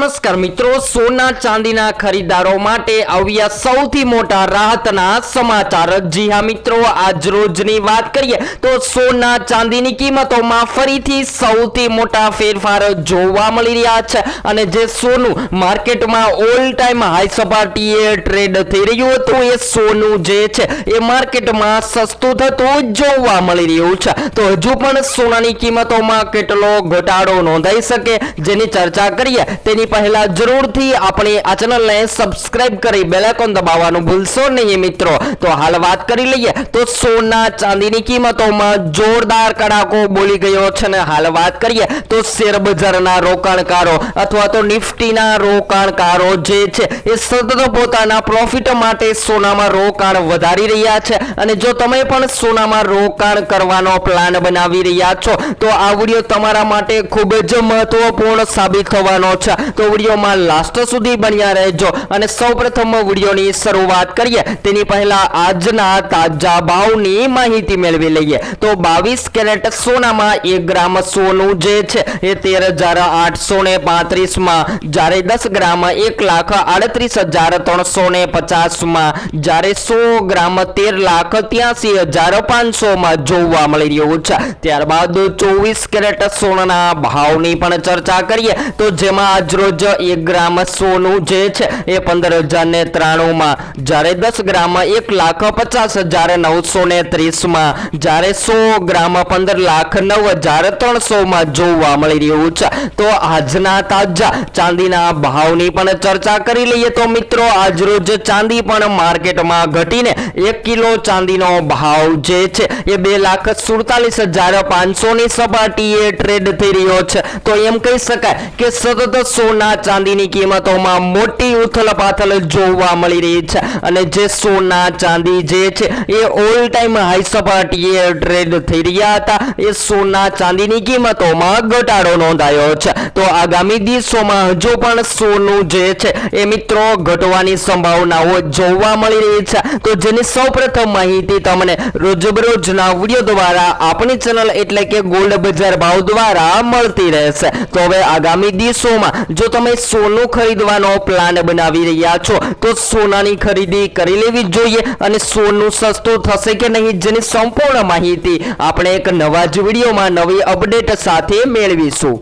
નમસ્કાર મિત્રો, સોના ચાંદીના ખરીદારો માટે આવ્યા સૌથી મોટા રાહતના સમાચાર। જી હા મિત્રો, આજ રોજની વાત કરીએ તો સોના ચાંદીની કિંમતોમાં ફરીથી સૌથી મોટા ફેરફાર જોવા મળી રહ્યા છે અને જે સોનું માર્કેટમાં ઓલ ટાઈમ હાઈ સપાટીએ ટ્રેડ થઈ રહ્યું હતું એ સોનું જે છે એ માર્કેટમાં સસ્તું થતું જોવા મળી રહ્યું છે। તો હજુ પણ સોનાની કિંમતોમાં કેટલો ઘટાડો નોંધાઈ શકે જેની ચર્ચા કરીએ તેની પહેલા જરૂરથી આપણી આ ચેનલને સબસ્ક્રાઇબ કરી બેલ આઇકોન દબાવવાનું ભૂલશો નહીં મિત્રો। તો હાલ વાત કરી લઈએ તો સોના ચાંદીની કિંમતોમાં જોરદાર કડાકો બોલી ગયો છે અને હાલ વાત કરીએ તો શેર બજારના રોકાણકારો અથવા તો નિફ્ટીના રોકાણકારો જે છે એ સતત પોતાના પ્રોફિટ માટે સોનામાં રોકાણ વધારી રહ્યા છે અને જો તમે પણ સોનામાં રોકાણ કરવાનો પ્લાન બનાવી રહ્યા છો તો આ વિડિયો તમારા માટે ખૂબ જ મહત્વપૂર્ણ સાબિત થવાનો છે। તો વિડિયોમાં લાસ્ટ સુધી બન્યા રહેજો અને સૌપ્રથમ વિડિયોની શરૂઆત કરીએ તેની પહેલા આજના તાજા ભાવની માહિતી મેળવી લઈએ। તો 22 કેરેટ સોનામાં 1 ગ્રામ સોનું જે છે એ 13,835 માં, જ્યારે 10 ગ્રામ 1,38,350 માં, જ્યારે 100 ગ્રામ 13,83,500 માં જોવા મળી રહ્યું છે। ત્યારબાદ 24 કેરેટ સોનાના ભાવની પણ ચર્ચા કરીએ તો જેમાં આજરોજ 1 ગ્રામ સોનું જે છે એ 15,093 માં, જ્યારે 10 ગ્રામ 1,50,930 માં, જ્યારે 100 ગ્રામ 15,09,300 માં જોવા મળી રહ્યું છે। તો આજના તાજા ચાંદીના ભાવની પણ ચર્ચા કરી લઈએ તો મિત્રો આજરોજ ચાંદી પણ માર્કેટમાં ઘટીને 1 કિલો ચાંદીનો ભાવ જે છે એ 2,47,500 ની સપાટીએ ટ્રેડ થઈ રહ્યો છે। તો એમ કહી શકાય કે સતત સોના ચાંદીની કિંમતોમાં મોટી ઉથલપાથલ જોવા મળી રહી છે અને જે સોના ચાંદી જે છે એ ઓલ ટાઈમ હાઈ સપાટીએ ટ્રેડ થઈ રહ્યા હતા એ સોના ચાંદીની કિંમતોમાં ઘટાડો નોંધાયો છે। તો આગામી દિવસોમાં હજુ પણ સોનું જે છે એ મિત્રો ઘટવાની સંભાવનાઓ જોવા મળી રહી છે। તો જેની સૌપ્રથમ માહિતી તમને રોજબરોજના વિડીયો દ્વારા આપણી ચેનલ એટલે કે ગોલ્ડ બજાર ભાવ દ્વારા મળતી રહેશે। તો હવે આગામી દિવસોમાં જો તમે સોનું ખરીદવાનો પ્લાન બનાવી રહ્યા છો તો સોનાની ખરીદી કરી લેવી જોઈએ અને સોનું સસ્તું થશે કે નહીં જેની સંપૂર્ણ માહિતી આપણે એક નવા જ વિડીયોમાં નવી અપડેટ સાથે મેળવીશું।